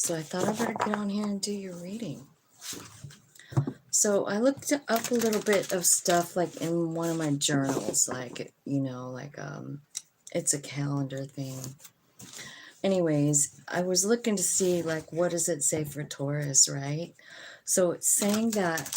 So I thought I better get on here and do your reading. So I looked up a little bit of stuff like in one of my journals, like, it's a calendar thing. Anyways, I was looking to see like what does it say for Taurus, right? So it's saying that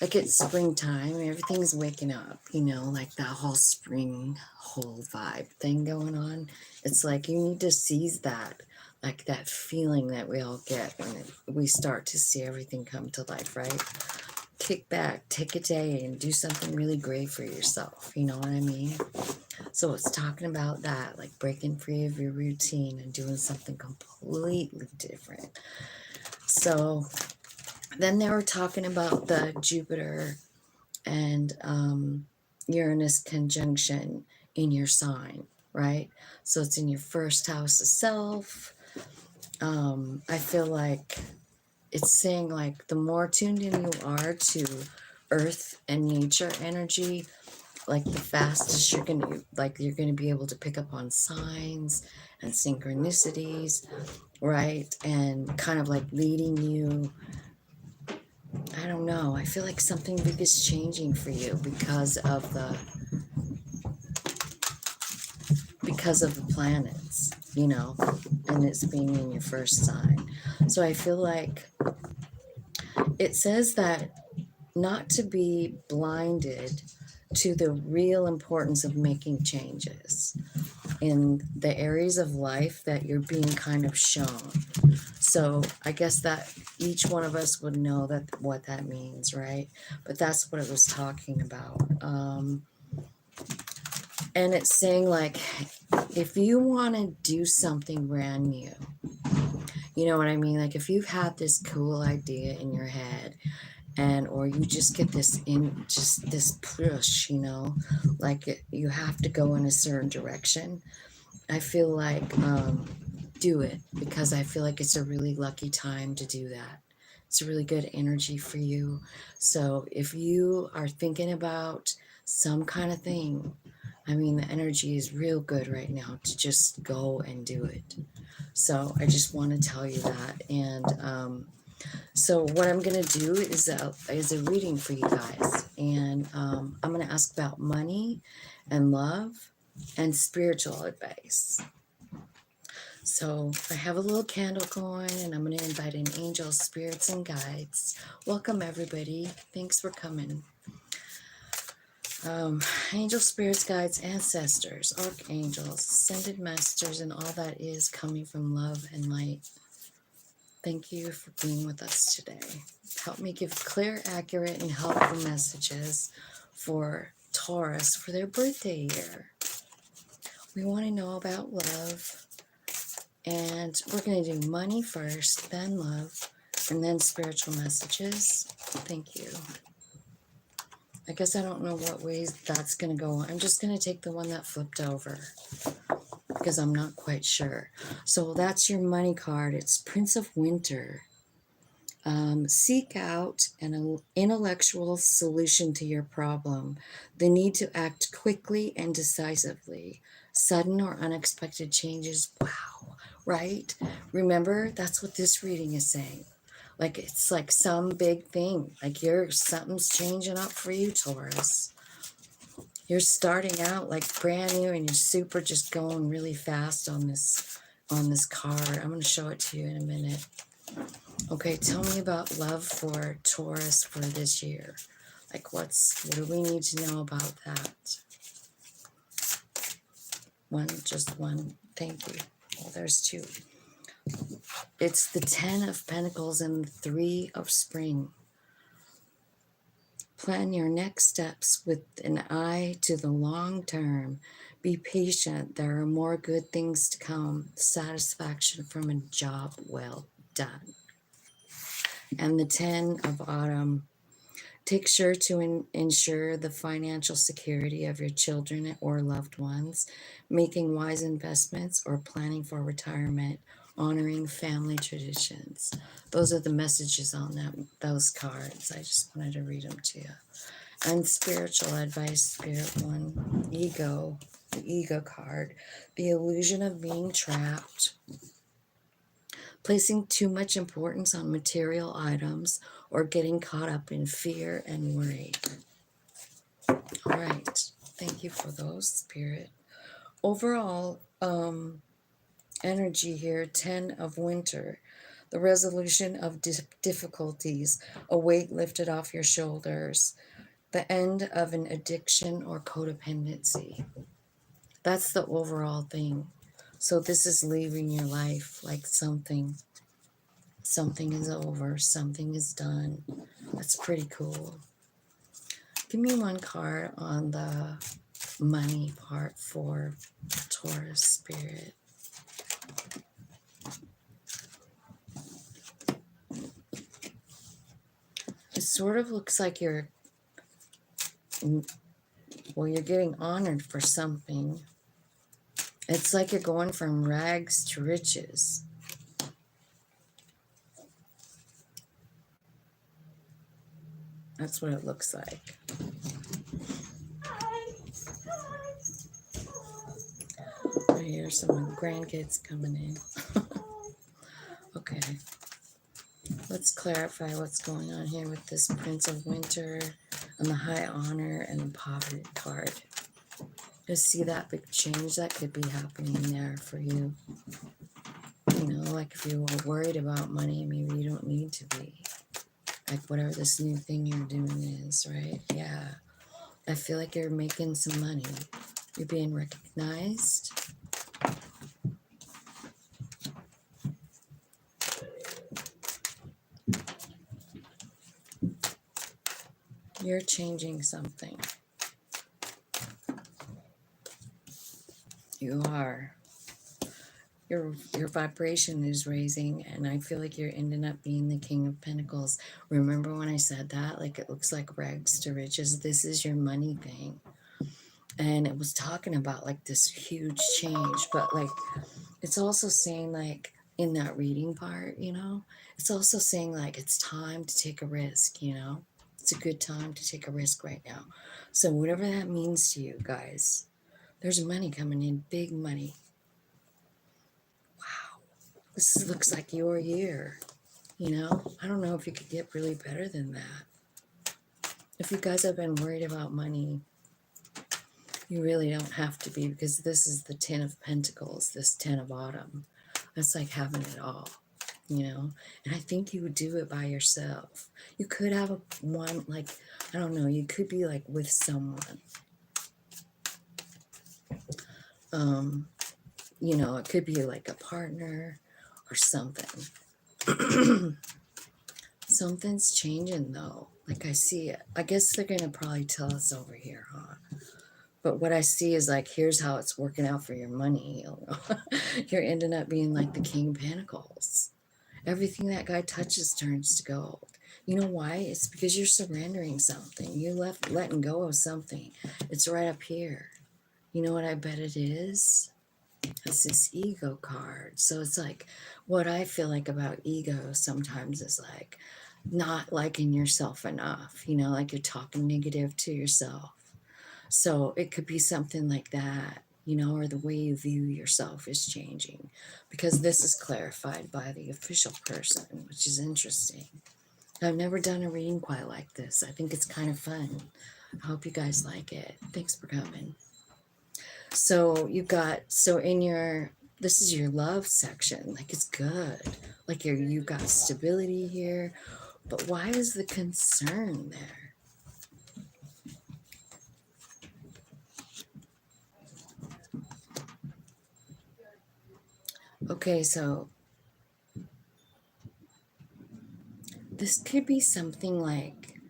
like it's springtime, everything's waking up, like that whole spring whole vibe thing going on. It's like you need to seize that, like that feeling that we all get when we start to see everything come to life, right? Kick back, take a day and do something really great for yourself, you know what I mean? So it's talking about that, like breaking free of your routine and doing something completely different. So then they were talking about the Jupiter and Uranus conjunction in your sign, right? So it's in your first house of self. I feel like it's saying like the more tuned in you are to earth and nature energy, like the fastest you're gonna be able to pick up on signs and synchronicities, right? And kind of like leading you. I don't know. I feel like something big is changing for you because of the planets, and it's being in your first sign. So I feel like it says that not to be blinded to the real importance of making changes in the areas of life that you're being kind of shown. So I guess that each one of us would know that what that means, right? But that's what it was talking about. And it's saying like, if you want to do something brand new, you know what I mean? Like if you've had this cool idea in your head or you just get this push, like you have to go in a certain direction. I feel like do it, because I feel like it's a really lucky time to do that. It's a really good energy for you. So if you are thinking about some kind of thing, I mean, the energy is real good right now to just go and do it. So I just want to tell you that. And so what I'm going to do is a reading for you guys. And I'm going to ask about money and love and spiritual advice. So I have a little candle going, and I'm going to invite in angels, spirits, and guides. Welcome, everybody. Thanks for coming. Angels, spirits, guides, ancestors, archangels, ascended masters, and all that is coming from love and light. Thank you for being with us today. Help me give clear, accurate, and helpful messages for Taurus for their birthday year. We want to know about love. And we're going to do money first, then love, and then spiritual messages. Thank you. I guess I don't know what ways that's going to go. I'm just going to take the one that flipped over because I'm not quite sure. So that's your money card. It's Prince of Winter. Seek out an intellectual solution to your problem. The need to act quickly and decisively. Sudden or unexpected changes. Wow, right? Remember, that's what this reading is saying. Like it's like some big thing. Like something's changing up for you, Taurus. You're starting out like brand new and you're super just going really fast on this card. I'm going to show it to you in a minute. Okay, tell me about love for Taurus for this year. Like what do we need to know about that? Just one. Thank you. Well, there's two. It's the 10 of Pentacles and the 3 of Spring. Plan your next steps with an eye to the long term. Be patient. There are more good things to come. Satisfaction from a job well done. And the 10 of Autumn. Take sure to ensure the financial security of your children or loved ones, making wise investments or planning for retirement, honoring family traditions. Those are the messages on those cards. I just wanted to read them to you. And spiritual advice, Spirit One, ego, the ego card, the illusion of being trapped. placing too much importance on material items, or getting caught up in fear and worry. All right. Thank you for those, Spirit. Overall, energy here, 10 of winter. The resolution of difficulties, a weight lifted off your shoulders, the end of an addiction or codependency. That's the overall thing. So this is leaving your life like something is over, something is done. That's pretty cool. Give me one card on the money part for Taurus, Spirit. It sort of looks like you're getting honored for something. It's like you're going from rags to riches. That's what it looks like. I hear some grandkids coming in. Okay. Let's clarify what's going on here with this Prince of Winter and the High Honor and the Poverty card. Just see that big change that could be happening there for you. You know, like if you were worried about money, maybe you don't need to be. Like whatever this new thing you're doing is, right? Yeah. I feel like you're making some money. You're being recognized. You're changing something. You are. Your vibration is raising, and I feel like you're ending up being the King of Pentacles. Remember when I said that? Like it looks like rags to riches. This is your money thing. And it was talking about like this huge change, but like it's also saying like in that reading part, you know, it's also saying like it's time to take a risk, you know. It's a good time to take a risk right now. So whatever that means to you guys, there's money coming in, big money. Wow. This looks like your year, you know. I don't know if you could get really better than that. If you guys have been worried about money, you really don't have to be, because this is the 10 of Pentacles, this 10 of Autumn. That's like having it all, you know. And I think you would do it by yourself. You could have one, like, I don't know, you could be like with someone. You know, it could be like a partner or something. Something's changing though. Like I see it. I guess they're going to probably tell us over here, huh? But what I see is like, here's how it's working out for your money. You know? You're ending up being like the King of Pentacles. Everything that guy touches turns to gold. You know why? It's because you're surrendering something. You're letting go of something. It's right up here. You know what I bet it is? It's this ego card. So it's like, what I feel like about ego sometimes is like not liking yourself enough. You know, like you're talking negative to yourself. So it could be something like that, you know, or the way you view yourself is changing, because this is clarified by the official person, which is interesting. I've never done a reading quite like this. I think it's kind of fun. I hope you guys like it. Thanks for coming. So you got, so in your, this is your love section. Like it's good. Like you got stability here. But why is the concern there? Okay, so this could be something like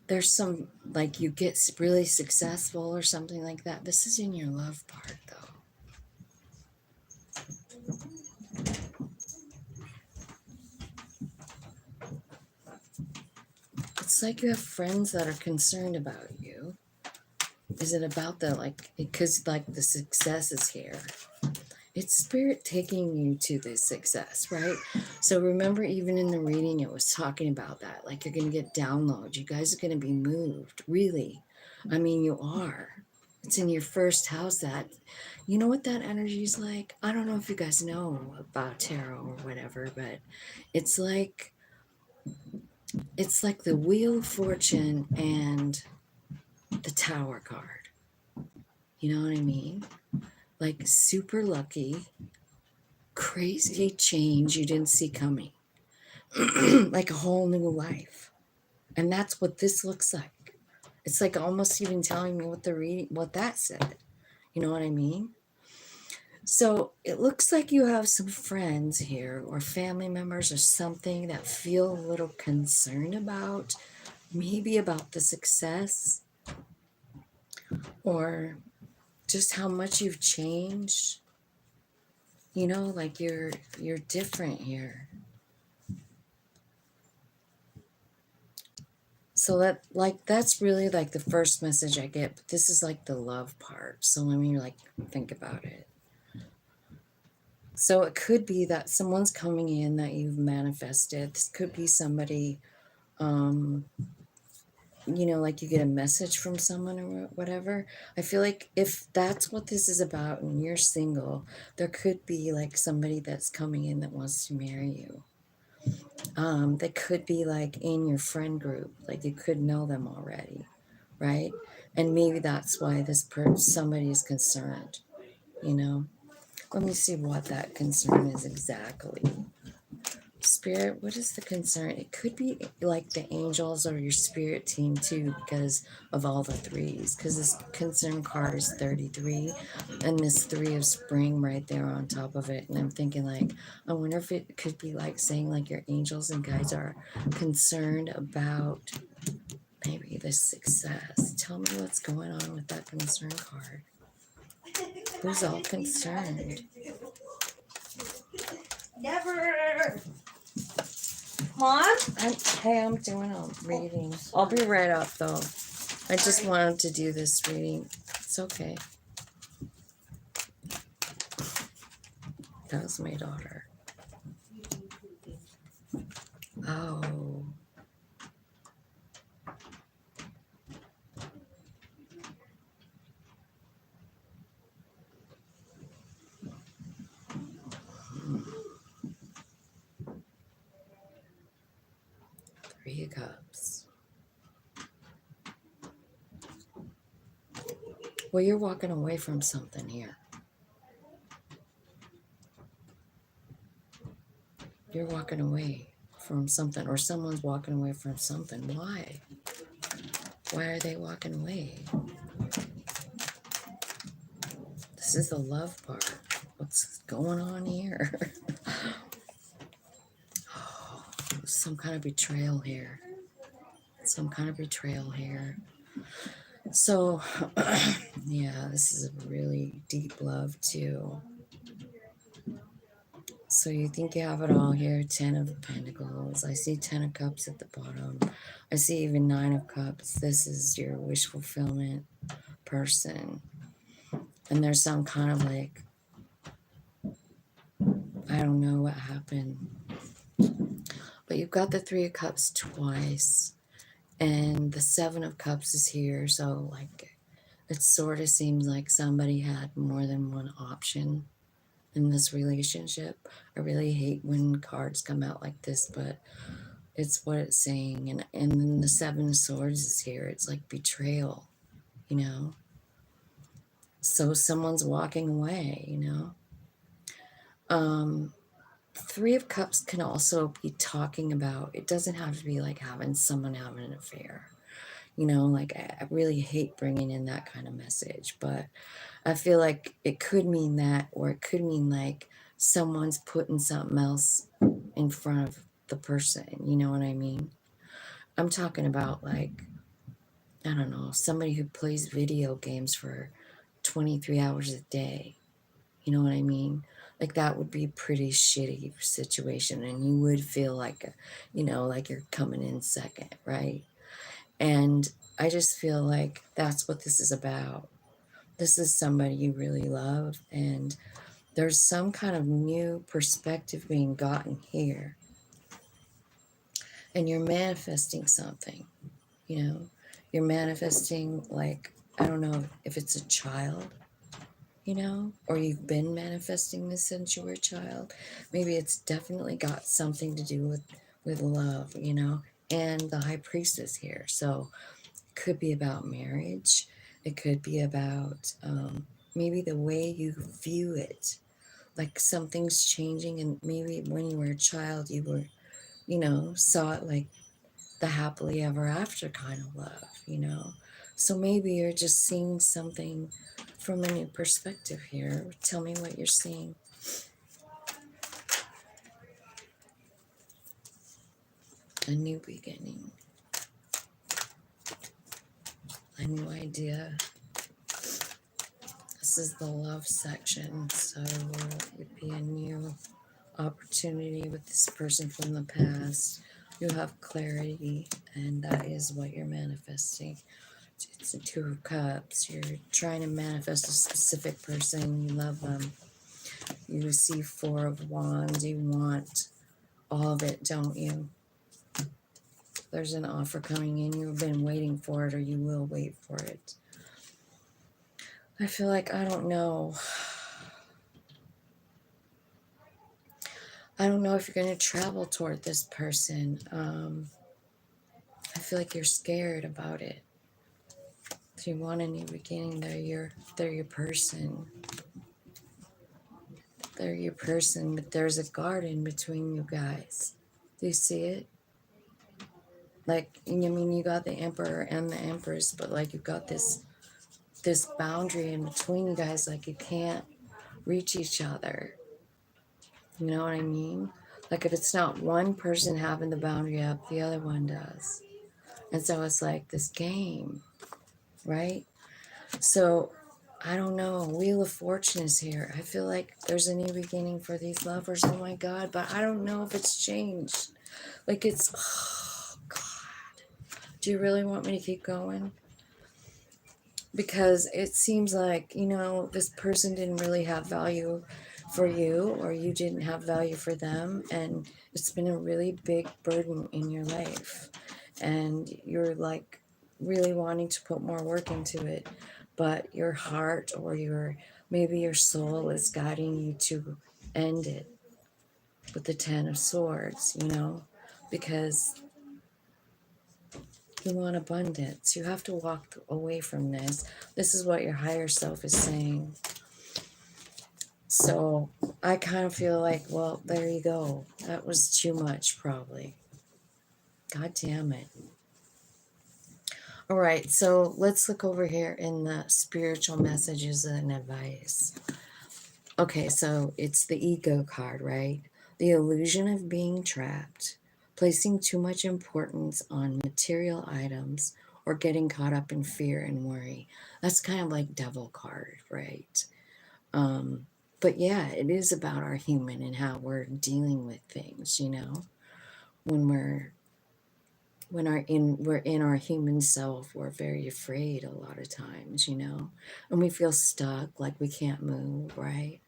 there's some, like you get really successful or something like that. This is in your love part though. It's like you have friends that are concerned about you. Is it about the, like, because like the success is here. It's spirit taking you to this success, right? So remember, even in the reading, it was talking about that. Like you're going to get downloads. You guys are going to be moved, really. I mean, you are. It's in your first house. That, you know what that energy is like? I don't know if you guys know about tarot or whatever, but it's like the Wheel of Fortune and the Tower card. You know what I mean? Like super lucky, crazy change you didn't see coming. Like a whole new life. And that's what this looks like. It's like almost even telling me what that said. You know what I mean? So it looks like you have some friends here or family members or something that feel a little concerned about, maybe about the success or just how much you've changed. You know, like you're different here. So that's really like the first message I get, but this is like the love part. So let me like think about it. So it could be that someone's coming in that you've manifested. This could be somebody, you know, like you get a message from someone or whatever. I feel like if that's what this is about and you're single, there could be like somebody that's coming in that wants to marry you. They could be like in your friend group, like you could know them already, right? And maybe that's why somebody is concerned, you know. Let me see what that concern is exactly. Spirit, what is the concern? It could be like the angels or your spirit team too, because of all the threes. Because this concern card is 33, and this 3 of spring right there on top of it. And I'm thinking, like, I wonder if it could be like saying, like, your angels and guides are concerned about maybe the success. Tell me what's going on with that concern card. Who's all concerned? Never. Mom? I'm doing a reading. I'll be right up, though. I just wanted to do this reading. It's okay. That was my daughter. Oh. Three of Cups. Well, you're walking away from something here. You're walking away from something, or someone's walking away from something. Why? Why are they walking away? This is the love part. What's going on here? Oh, some kind of betrayal here. Some kind of betrayal here. So, yeah, this is a really deep love, too. So you think you have it all here. 10 of Pentacles. I see 10 of Cups at the bottom. I see even 9 of Cups. This is your wish fulfillment person. And there's some kind of like, I don't know what happened. But you've got the 3 of Cups twice. And the 7 of Cups is here. So like, it sort of seems like somebody had more than one option in this relationship. I really hate when cards come out like this, but it's what it's saying. And then the 7 of Swords is here. It's like betrayal, you know. So someone's walking away, you know. 3 of Cups can also be talking about, it doesn't have to be like someone having an affair. You know, like I really hate bringing in that kind of message, but I feel like it could mean that, or it could mean like someone's putting something else in front of the person. You know what I mean? I'm talking about like, I don't know, somebody who plays video games for 23 hours a day. You know what I mean? Like that would be a pretty shitty situation, and you would feel like, you know, like you're coming in second, right? And I just feel like that's what this is about. This is somebody you really love, and there's some kind of new perspective being gotten here. And you're manifesting something, you know? You're manifesting like I don't know if it's a child, you know, or you've been manifesting this since you were a child. Maybe it's definitely got something to do with love, you know, and the high priestess here. So it could be about marriage. It could be about maybe the way you view it. Like something's changing, and maybe when you were a child, you were, you know, saw it like the happily ever after kind of love, you know. So maybe you're just seeing something from a new perspective here. Tell me what you're seeing. A new beginning, a new idea. This is the love section, so it would be a new opportunity with this person from the past. You have clarity, and that is what you're manifesting. It's the Two of Cups. You're trying to manifest a specific person. You love them. You receive Four of Wands. You want all of it, don't you? There's an offer coming in. You've been waiting for it, or you will wait for it. I feel like, I don't know. I don't know if you're going to travel toward this person. I feel like you're scared about it. If you want a new beginning, they're your person. They're your person, but there's a garden between you guys. Do you see it? Like, I mean, you got the Emperor and the Empress, but like you've got this boundary in between you guys, like you can't reach each other. You know what I mean? Like if it's not one person having the boundary up, the other one does. And so it's like this game, right? So I don't know. Wheel of Fortune is here. I feel like there's a new beginning for these lovers. Oh my God. But I don't know if it's changed. Like it's, oh God. Do you really want me to keep going? Because it seems like, you know, this person didn't really have value for you, or you didn't have value for them. And it's been a really big burden in your life. And you're like really wanting to put more work into it. But your heart or maybe your soul is guiding you to end it with the Ten of Swords, you know, because you want abundance. You have to walk away from this. This is what your higher self is saying. So I kind of feel like, well, there you go. That was too much, probably. God damn it. All right, so let's look over here in the spiritual messages and advice. Okay, so it's the ego card, right? The illusion of being trapped, placing too much importance on material items, or getting caught up in fear and worry. That's kind of like devil card, right? But yeah, it is about our human and how we're dealing with things, you know? When we're in our human self, we're very afraid a lot of times, you know? And we feel stuck, like we can't move, right?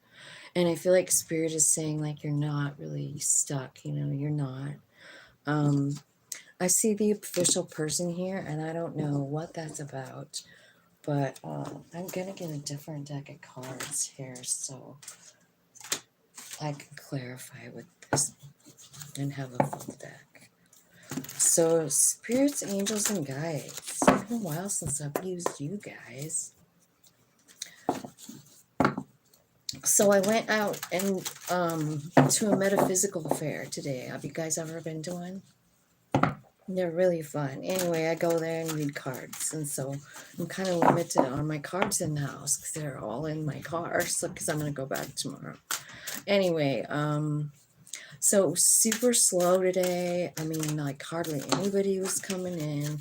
And I feel like Spirit is saying, like, you're not really stuck, you know, you're not. I see the official person here, and I don't know what that's about, but I'm going to get a different deck of cards here so I can clarify with this and have a full deck. So, spirits, angels, and guides. It's been a while since I've used you guys. So I went out and to a metaphysical fair today. Have you guys ever been to one? They're really fun. Anyway, I go there and read cards, and so I'm kind of limited on my cards in the house because they're all in my car. So because I'm gonna go back tomorrow. Anyway, so super slow today. I mean, like hardly anybody was coming in.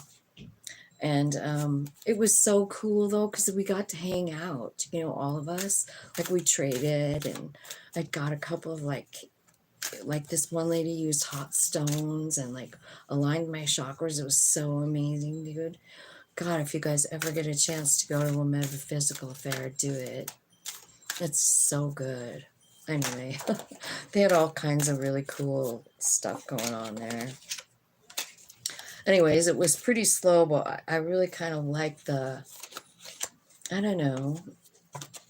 And it was so cool though, because we got to hang out, you know, all of us. Like we traded, and I got a couple of like this one lady used hot stones and like aligned my chakras. It was so amazing, dude. God, if you guys ever get a chance to go to a metaphysical fair, do it. It's so good. Anyway, they had all kinds of really cool stuff going on there. Anyways, it was pretty slow, but I really kind of liked the I don't know,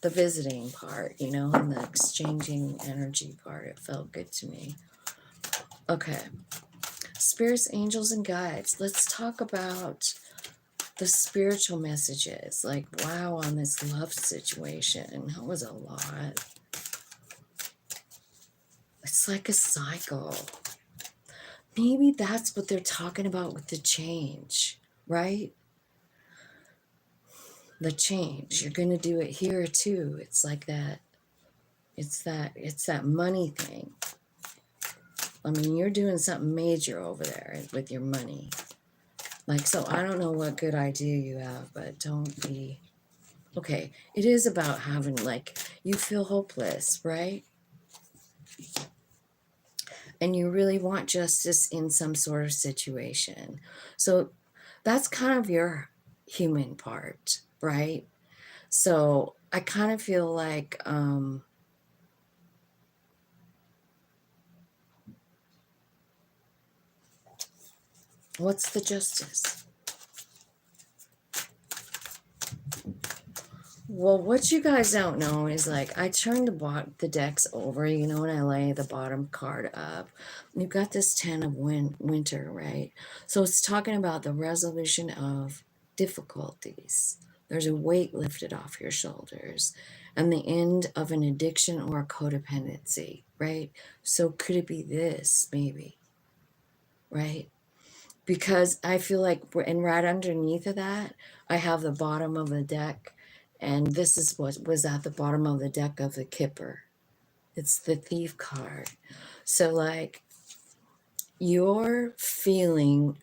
the visiting part, you know, and the exchanging energy part. It felt good to me. Okay. Spirits, angels, and guides. Let's talk about the spiritual messages. Like, wow, on this love situation. That was a lot. It's like a cycle. Maybe that's what they're talking about with the change, right? The change. You're going to do it here too. It's like that. It's that money thing. I mean, you're doing something major over there with your money. Like, so I don't know what good idea you have, but don't be. Okay, it is about having, like, you feel hopeless, right? And you really want justice in some sort of situation. So that's kind of your human part, right? So I kind of feel like, what's the justice? Well, what you guys don't know is, like, I turn the decks over, you know, when I lay the bottom card up. You've got this 10 of winter, right? So it's talking about the resolution of difficulties. There's a weight lifted off your shoulders and the end of an addiction or a codependency, right? So could it be this, maybe, right? Because I feel like, and right underneath of that, I have the bottom of the deck, and this is what was at the bottom of the deck of the Kipper. It's the Thief card. So, like, you're feeling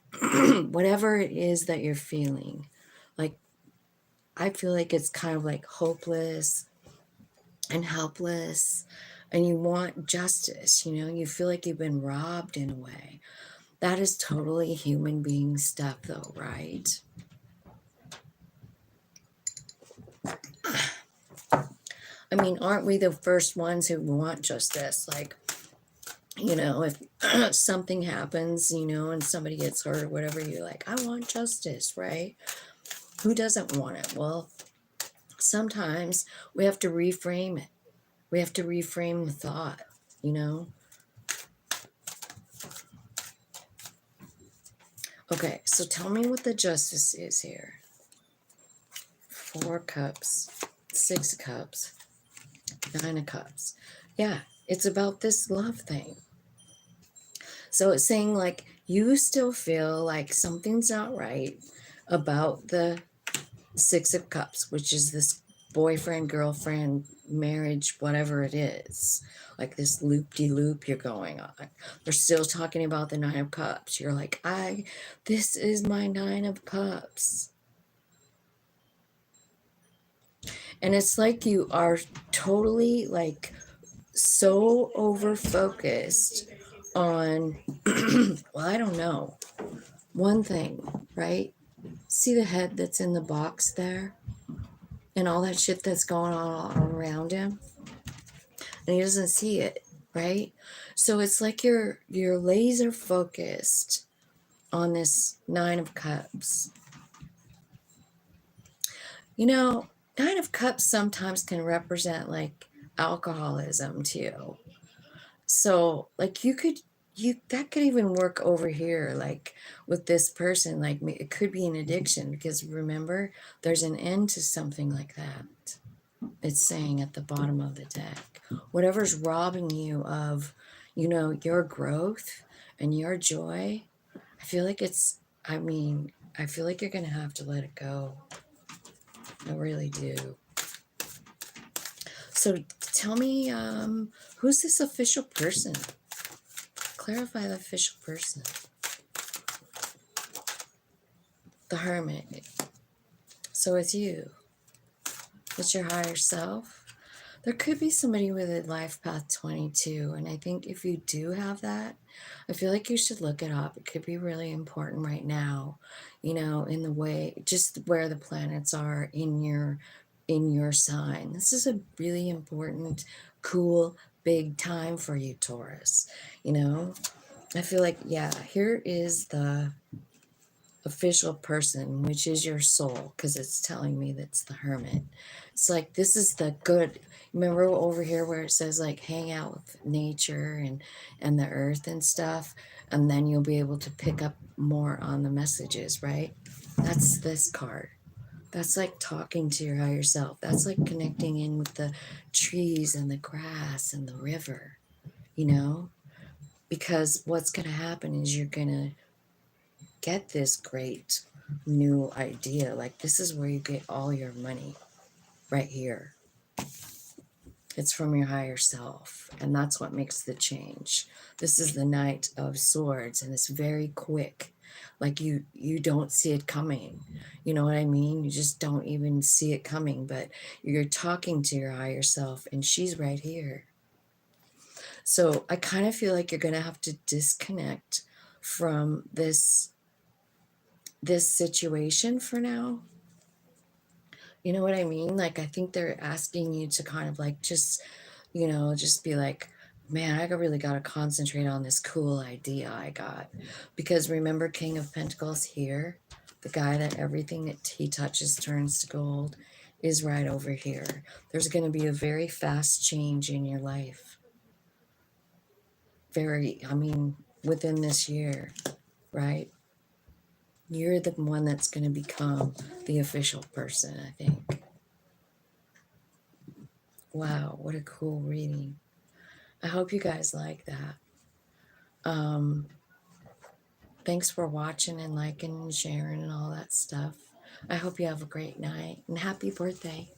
whatever it is that you're feeling. Like, I feel like it's kind of like hopeless and helpless, and you want justice, you know, you feel like you've been robbed in a way. That is totally human being stuff, though, right? I mean, aren't we the first ones who want justice? Like, you know, if something happens, you know, and somebody gets hurt or whatever, you're like, I want justice, right? Who doesn't want it? Well, sometimes we have to reframe it. We have to reframe the thought, you know? Okay, so tell me what the justice is here. 4 cups, 6 cups, 9 of cups. Yeah, it's about this love thing. So it's saying, like, you still feel like something's not right about the 6 of Cups, which is this boyfriend, girlfriend, marriage, whatever it is. Like this loop-de-loop you're going on. They're still talking about the 9 of Cups. You're like, this is my 9 of Cups. And it's like you are totally, like, so over-focused on, well, I don't know, one thing, right? See the head that's in the box there? And all that shit that's going on all around him? And he doesn't see it, right? So it's like you're laser focused on this 9 of Cups. You know, 9 of Cups sometimes can represent, like, alcoholism too. So, like, that could even work over here, like, with this person. Like, it could be an addiction, because remember, there's an end to something like that. It's saying at the bottom of the deck, whatever's robbing you of, you know, your growth and your joy, I feel like I feel like you're going to have to let it go. I really do. So tell me, who's this official person? Clarify the official person. The Hermit. So it's you. It's your higher self. There could be somebody with a life path 22. And I think if you do have that, I feel like you should look it up. It could be really important right now, you know, in the way, just where the planets are in your sign. This is a really important, cool, big time for you, Taurus. You know, I feel like, yeah, here is the official person, which is your soul, because it's telling me that's the hermit. It's like, this is the good. Remember over here where it says like hang out with nature and the earth and stuff, and then you'll be able to pick up more on the messages, right? That's this card. That's like talking to your higher self. That's like connecting in with the trees and the grass and the river, you know? Because what's going to happen is you're going to get this great new idea. Like, this is where you get all your money, right here. It's from your higher self, and that's what makes the change. This is the Knight of Swords, and it's very quick. Like, you don't see it coming. You know what I mean? You just don't even see it coming, but you're talking to your higher self, and she's right here. So I kind of feel like you're going to have to disconnect from this situation for now. You know what I mean? Like, I think they're asking you to kind of like just, just be like, man, I really got to concentrate on this cool idea I got. Because remember, King of Pentacles here, the guy that everything that he touches turns to gold, is right over here. There's going to be a very fast change in your life. Within this year, right? You're the one that's going to become the official person, I think. Wow, what a cool reading. I hope you guys like that. Thanks for watching and liking and sharing and all that stuff. I hope you have a great night and happy birthday.